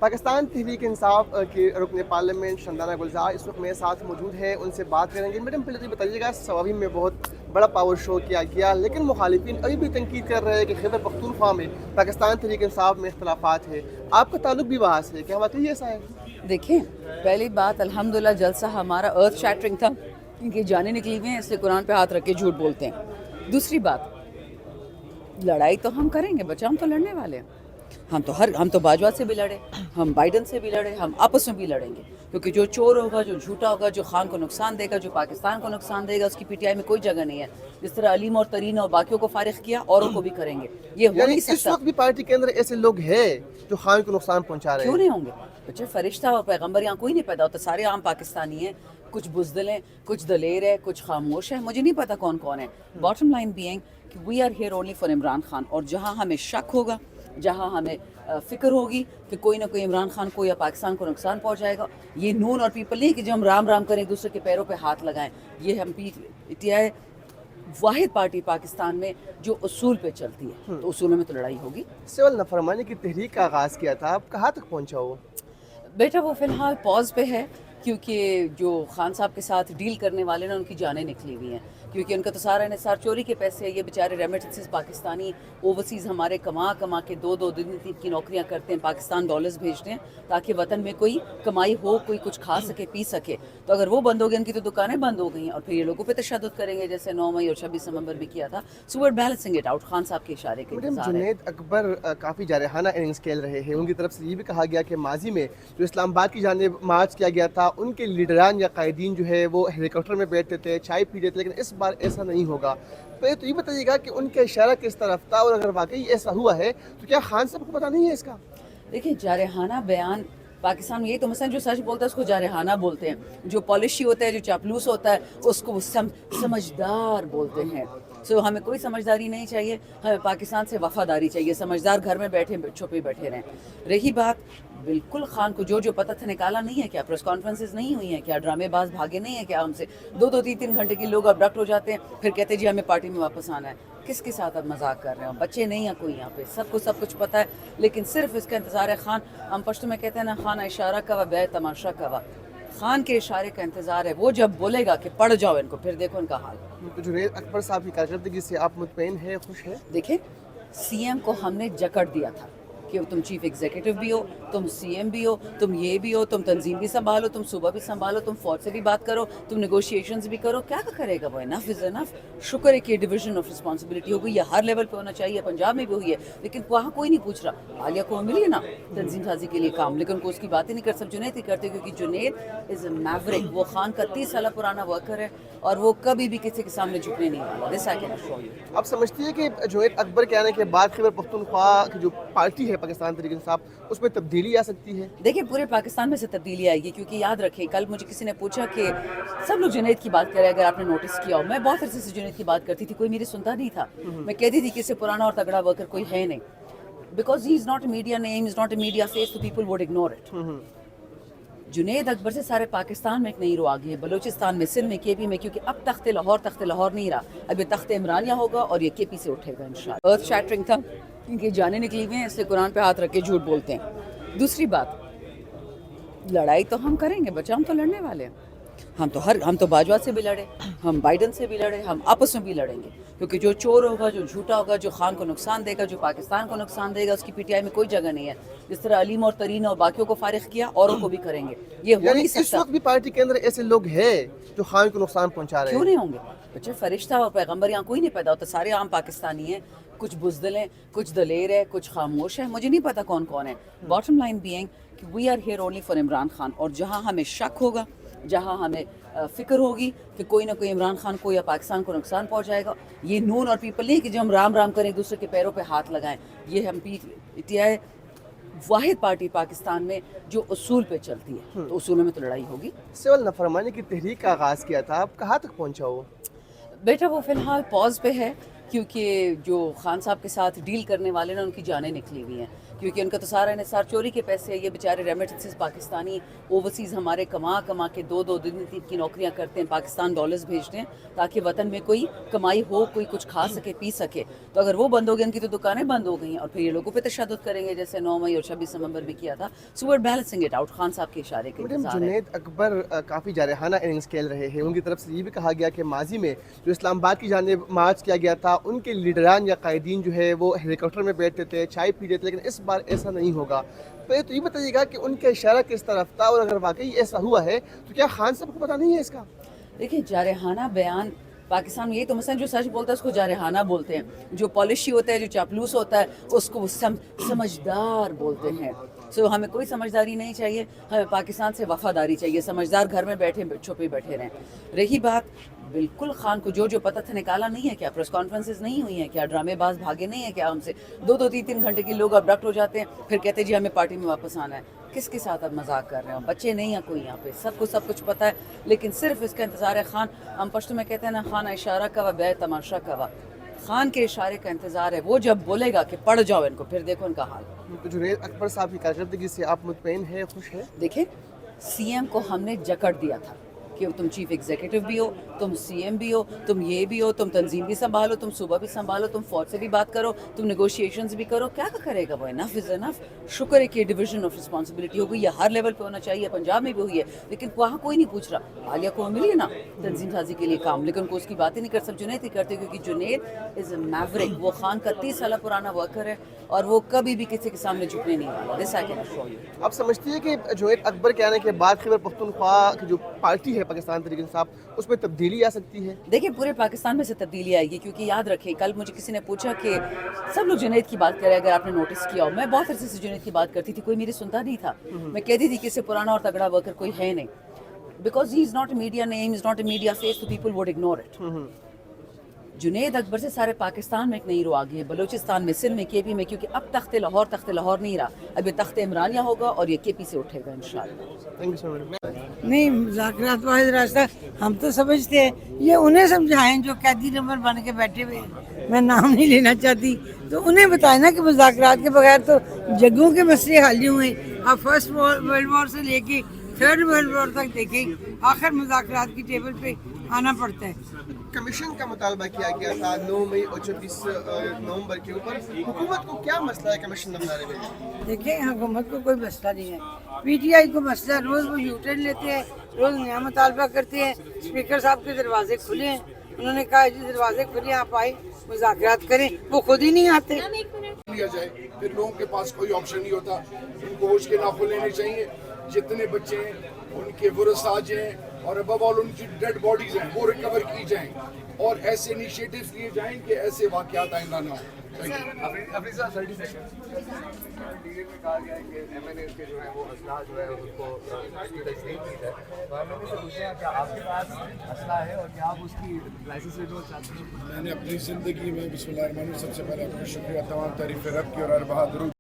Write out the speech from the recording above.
पाकिस्तान तहरीक इंसाफ के रुकन पार्लियामेंट शंदाना गुलजार इस वक्त मेरे साथ मौजूद है, उनसे बात करेंगे। मैडम पहले तो ये बताइएगा, सवावी में बहुत बड़ा पावर शो किया गया, लेकिन मुखालिफिन अभी भी तनकीद कर रहे हैं कि खैबर पख्तूनख्वा में पाकिस्तान तहरीक इंसाफ में इख्तलाफात है। आपका ताल्लुक भी वहाँ से, क्या वाकई ऐसा है? देखें, पहली बात अल्हम्दुलिल्लाह जलसा हमारा अर्थ शैटरिंग था, इनकी जानें निकली हुई हैं, इसलिए कुरान पे हाथ रख के झूठ बोलते हैं। दूसरी बात, लड़ाई तो हम करेंगे बच्चा, हम तो लड़ने वाले हैं। हम तो बाजवा से भी लड़े, हम बाइडन से भी लड़े, हम आपस में भी लड़ेंगे, क्योंकि जो चोर होगा, जो झूठा होगा, जो खान को नुकसान देगा, जो पाकिस्तान को नुकसान देगा, उसकी पीटीआई में कोई जगह नहीं है। जिस तरह अलीम और तरीन और बाकियों को फारिग किया, औरों को भी करेंगे। ये हो नहीं इस सकता। वक्त भी पार्टी के अंदर ऐसे लोग हैं जो खान को नुकसान पहुंचा रहे क्यों हैं? नहीं होंगे? बच्चे, फरिश्ता और पैगंबर यहाँ कोई नहीं पैदा होता, सारे आम पाकिस्तानी हैं। कुछ बुज़दिल हैं, कुछ दलेर है, कुछ खामोश है, मुझे नहीं पता कौन कौन है। बॉटम लाइन बीइंग कि we are here only for Imran Khan, और जहाँ हमें शक होगा, जहाँ हमें फ़िक्र होगी कि कोई ना कोई इमरान खान को या पाकिस्तान को नुकसान पहुँचाएगा, ये नून और पीपल नहीं कि जो हम राम राम करें, एक दूसरे के पैरों पे हाथ लगाएं। ये हम पीटीआई वाहिद पार्टी पाकिस्तान में जो उसूल पे चलती है, तो उसूलों में तो लड़ाई होगी। सिविल नफरमानी की तहरीक का आगाज़ किया था, अब कहाँ तक पहुंचा वो? बेटा वो फ़िलहाल पॉज पे है, क्योंकि जो खान साहब के साथ डील करने वाले ना, उनकी जानें निकली हुई हैं, क्योंकि उनका तो सारा इन्हिसार चोरी के पैसे है। ये बेचारे रेमिटेंसेस पाकिस्तानी ओवरसीज़ हमारे कमा के दो दिन की नौकरियां करते हैं, पाकिस्तान डॉलर्स भेजते हैं ताकि वतन में कोई कमाई हो, कोई कुछ खा सके, पी सके। तो अगर वो बंद हो गए, उनकी तो दुकानें बंद हो गई हैं, और फिर ये लोगों पे तशद्दुद करेंगे, जैसे 9 मई और 26 नवंबर भी किया था। So we are balancing it out. Khan साहब के इशारे के मैडम इंतज़ार है। जुनैद अकबर काफ़ी जारहाना इनिंग्स खेल रहे हैं। उनकी तरफ से ये भी कहा गया कि माजी में जो इस्लामाबाद की जानिब मार्च किया गया था, उनके लीडरान या कायदीन जो है वो हेलीकॉप्टर में बैठते थे, चाय पीते थे, लेकिन इस बार ऐसा नहीं होगा। पहले तो ये बताइएगा कि उनका इशारा किस तरफ था, और अगर वाकई ऐसा हुआ है तो क्या खान साहब को पता नहीं है इसका? देखिए, जारहाना बयान पाकिस्तान में, ये तो मसलन जो सच बोलता है उसको जारहाना बोलते हैं, जो पॉलिशी होता है, जो चापलूस होता है, उसको वो समझदार बोलते हैं। सो हमें कोई समझदारी नहीं चाहिए, हमें पाकिस्तान से वफादारी चाहिए। समझदार घर में बैठे छुपे बैठे रहें। रही बात, बिल्कुल खान को जो पता था निकाला नहीं है क्या? प्रेस कॉन्फ्रेंसेस नहीं हुई हैं क्या? ड्रामेबाज भागे नहीं है क्या हमसे? 2-3 घंटे के लोग अब्डक्ट हो जाते हैं, फिर कहते हैं जी हमें पार्टी में वापस आना है। किसके साथ आप मजाक कर रहे हो? बच्चे नहीं हैं कोई यहाँ पे, सबको सब कुछ पता है, लेकिन सिर्फ इसका इंतज़ार है। खान, हम पश्तो में कहते हैं ना, खान इशारा का व बे तमाशा का व। खान के इशारे का इंतज़ार है, वो जब बोलेगा कि पढ़ जाओ इनको, फिर देखो इनका हाल। तो जुनैद अकबर साहब की कारकर्दगी से आप मुतमईन हैं, खुश हैं? देखें, सीएम को हमने जकड़ दिया था कि तुम चीफ एग्जीक्यूटिव भी हो, तुम सीएम भी हो, तुम ये भी हो, तुम तंजीम भी संभालो, तुम सूबा भी संभालो, तुम फौज से भी बात करो, तुम नेगोशिएशंस भी करो। क्या करेगा वो? Enough is enough. शुक्र है कि डिवीजन ऑफ रिस्पॉन्सिबिलिटी हो गई, ये हर लेवल पे होना चाहिए। पंजाब में भी हुई है, लेकिन वहाँ कोई नहीं पूछ रहा। आलिया को मिली है ना तंजीम साजी के लिए काम, लेकिन उनको उसकी बात ही नहीं कर सकते। जुनैद ही करते, क्योंकि जुनैद इज़ अ मैवरिक। वो खान का 30 साल पुराना वर्कर है, और वो कभी भी किसी के सामने झुकने नहीं वाला। This I can assure you. आप समझती है कि जुनैद अकबर के आने के बाद खैबर पख्तूनख्वा की जो पार्टी है पाकिस्तान तहरीक इंसाफ, उसमें तब्दीली आ सकती है? देखिए, पूरे पाकिस्तान में से तब्दीली आएगी, क्योंकि याद रखें, कल मुझे किसी ने पूछा कि सब लोग जुनैद की बात करें, अगर आपने नोटिस किया हो। मैं बहुत अरसे से जुनैद की बात करती थी, कोई मेरी सुनता नहीं था। मैं कहती थी कि इससे पुराना और तगड़ा वर्कर कोई है नहीं, because he is not a media name, is not a media face, तो people would ignore it. Junaid Akbar से सारे पाकिस्तान में एक नई रो आ गई है, बलूचिस्तान में, सिंध में, केपी में, क्योंकि अब तख्त लाहौर नहीं रहा, अब ये तख्त इमरानिया होगा, और ये केपी से उठेगा इंशाअल्लाह। अर्थ शैटरिंग था, इनकी जानें निकली हुई हैं, इसलिए कुरान पे हाथ रख के झूठ बोलते हैं। दूसरी बात, लड़ाई तो हम करेंगे बच्चा, हम तो लड़ने वाले हैं। हम तो बाजवा से भी लड़े, हम बाइडन से भी लड़े, हम आपस में भी लड़ेंगे, क्योंकि जो चोर होगा, जो झूठा होगा, जो खान को नुकसान देगा, जो पाकिस्तान को नुकसान देगा, उसकी पीटीआई में कोई जगह नहीं है। जिस तरह अलीम और तरीन और बाकियों को फारिग किया, औरों को भी करेंगे। ये हो नहीं इस सकता। वक्त भी पार्टी के अंदर ऐसे लोग हैं जो खान को नुकसान पहुंचा रहे क्यों हैं? नहीं होंगे? बच्चे, फरिश्ता और पैगंबर यहाँ कोई नहीं पैदा होता, सारे आम पाकिस्तानी हैं। कुछ बुज़दिल हैं, कुछ दलेर है, कुछ खामोश है, मुझे नहीं पता कौन कौन है। बॉटम लाइन बीइंग कि we are here only for Imran Khan, और जहाँ हमें शक होगा, जहाँ हमें फ़िक्र होगी कि कोई ना कोई इमरान खान को या पाकिस्तान को नुकसान पहुँचाएगा, ये नून और पीपल नहीं कि जो हम राम राम करें, एक दूसरे के पैरों पे हाथ लगाएं। ये हम पीटीआई वाहिद पार्टी पाकिस्तान में जो उसूल पे चलती है, तो उसूलों में तो लड़ाई होगी। सिविल नफरमानी की तहरीक का आगाज़ किया था, अब कहाँ तक पहुंचा वो? बेटा वो फ़िलहाल पॉज पे है, क्योंकि जो खान साहब के साथ डील करने वाले ना, उनकी जानें निकली हुई हैं, کیونکہ ان کا تو سارا انحصار چوری کے پیسے ہے. یہ بیچارے ریمیٹنسز پاکستانی اوورسیز ہمارے کما کے دو دن کی نوکریاں کرتے ہیں, پاکستان ڈالرز بھیجتے ہیں تاکہ وطن میں کوئی کمائی ہو, کوئی کچھ کھا سکے پی سکے. تو اگر وہ بند ہو گئے, ان کی تو دکانیں بند ہو گئی ہیں, اور پھر یہ لوگوں پہ تشدد کریں گے جیسے 9 مئی اور 26 نومبر میں کیا تھا. So we are balancing it out. Khan صاحب کے اشارے کے انتظار ہے. جنید اکبر کافی جارحانہ اننگز کھیل رہے ہیں. ان کی طرف سے یہ بھی کہا گیا کہ ماضی میں جو اسلام آباد کی جانب مارچ کیا گیا تھا, ان کے لیڈران یا قائدین جو ہے وہ ہیلی کاپٹر میں بیٹھتے تھے, چائے پیتے تھے, لیکن اس بار ایسا نہیں ہوگا. پہلے تو یہ بتائیے گا کہ ان کا اشارہ کس طرف تھا, اور اگر واقعی ایسا ہوا ہے تو کیا خان صاحب کو پتہ نہیں ہے اس کا؟ دیکھیں, جارحانہ بیان پاکستان میں, یہ تو مثلا جو سچ بولتا ہے اس کو جارحانہ بولتے ہیں, جو پالیشی ہوتا ہے, جو چاپلوس ہوتا ہے, اس کو سمجھدار بولتے ہیں. سو ہمیں کوئی سمجھداری نہیں چاہیے, ہمیں پاکستان سے وفاداری چاہیے. سمجھدار گھر میں بیٹھے چھپے بیٹھے رہیں. رہی بات, بالکل خان کو جو پتہ تھا نکالا نہیں ہے کیا؟ پریس کانفرنسز نہیں ہوئی ہیں کیا؟ ڈرامے باز بھاگے نہیں ہیں کیا ہم سے؟ 2-3 گھنٹے کے لوگ ابڈکٹ ہو جاتے ہیں, پھر کہتے ہیں جی ہمیں پارٹی میں واپس آنا ہے. کس کے ساتھ اب مذاق کر رہے ہو؟ بچے نہیں ہیں کوئی یہاں پہ, سب کو سب کچھ پتہ ہے, لیکن صرف اس کا انتظار ہے. خان, ہم پشتو میں کہتے ہیں نا, خان اشارہ کا و بے تماشا کا و. خان کے اشارے کا انتظار ہے. وہ جب بولے گا کہ پڑھ جاؤ ان کو, پھر دیکھو ان کا حال. تو جنید اکبر صاحب کی کارکردگی سے آپ مطمئن ہیں, خوش ہیں؟ دیکھیں, سی ایم کو ہم نے جکڑ دیا تھا کہ تم چیف ایگزیکٹو بھی ہو, تم سی ایم بھی ہو, تم یہ بھی ہو, تم تنظیم بھی سنبھالو, تم صوبہ بھی سنبھالو, تم فوج سے بھی بات کرو, تم نیگوشیشنز بھی کرو. کیا کرے گا وہ؟ انف از انف. شکر ہے کہ ڈویژن آف رسپانسبلٹی ہو گئی. یہ ہر لیول پہ ہونا چاہیے, پنجاب میں بھی ہوئی ہے, لیکن وہاں کوئی نہیں پوچھ رہا. عالیہ کو ملی ہے نا تنظیم سازی کے لیے کام, لیکن کو اس کی بات ہی نہیں کر سکتے. جنید ہی کرتے, کیونکہ جنید از اے میوریک. وہ خان کا 30 سالہ پرانا ورکر ہے, اور وہ کبھی بھی کسی کے سامنے جھکنے نہیں والا. دس آئی کین اشور یو. آپ سمجھتی ہیں کہ جنید اکبر کے آنے کے بعد خیبر پختونخوا کی جو پارٹی ہے پاکستان تحریک انصاف, اس میں تبدیلی آ سکتی ہے؟ دیکھیں, پورے پاکستان میں سے تبدیلی آئے گی, کیونکہ یاد رکھیں, کل مجھے کسی نے پوچھا کہ سب لوگ جنید کی بات کر رہے ہیں, اگر آپ نے نوٹس کیا ہو. میں بہت عرصے سے جنید کی بات کرتی تھی, کوئی میری سنتا نہیں تھا. میں کہتی تھی کہ اس سے پرانا اور تگڑا ورکر کوئی ہے نہیں, because he is not a media name, is not a media face, تو people would ignore it. Junaid Akbar سے سارے پاکستان میں ایک نئی رو آ گئی ہے, بلوچستان میں, سندھ میں, کے پی میں, کیونکہ اب تخت لاہور نہیں رہا, اب یہ تخت عمرانیہ ہوگا, اور یہ کے پی سے اٹھے گا انشاءاللہ. تھینک یو سو مچ. نہیں, مذاکرات واحد راستہ ہم تو سمجھتے ہیں, یہ انہیں سمجھائیں جو قیدی نمبر بن کے بیٹھے ہوئے ہیں. میں نام نہیں لینا چاہتی, تو انہیں بتائیں نا کہ مذاکرات کے بغیر تو جگہوں کے مسئلے حل نہیں ہوئے. آپ فرسٹ ورلڈ وار سے لے کے 3rd ورلڈ وار تک دیکھیں, آخر مذاکرات کی ٹیبل پہ آنا پڑتا ہے. کمیشن کا مطالبہ کیا گیا تھا 9 مئی اور 26 نومبر کے اوپر. حکومت کو کیا مسئلہ ہے کمیشن کے بارے میں؟ دیکھیں, حکومت کو کوئی مسئلہ نہیں ہے, پی ٹی آئی کو مسئلہ. روز وہ یو ٹرن لیتے ہیں, روز نیا مطالبہ کرتے ہیں. اسپیکر صاحب کے دروازے کھلے ہیں, انہوں نے کہا جی دروازے کھلے ہیں, آپ آئے مذاکرات کریں. وہ خود ہی نہیں آتے. لیا جائے, پھر لوگوں کے پاس کوئی آپشن نہیں ہوتا. ان کو ہوش کے ناخن لینے چاہیے. جتنے بچے ہیں ان کے ورثاء ہیں, اور ابو آل ان کی ڈیڈ باڈیز ہیں, وہ ریکور کی جائیں, اور ایسے انیشیٹوز لیے جائیں کہ ایسے واقعات آئندہ نہ ہوں. کہا گیا ہے کہ ایم این اے کے جو ہے وہ اسلحہ جو ہے ان کو تسلیم کی جائے. تو ہم لوگوں سے پوچھتے ہیں کہ آپ کے پاس اسلحہ ہے, اور کیا آپ اس کی لائسنس لینا چاہتے ہیں؟ میں نے اپنی زندگی میں بسم اللہ الرحمن الرحیم سب سے پہلے آپ کا شکریہ, تمام تعریف رب کی اور ہر بہادر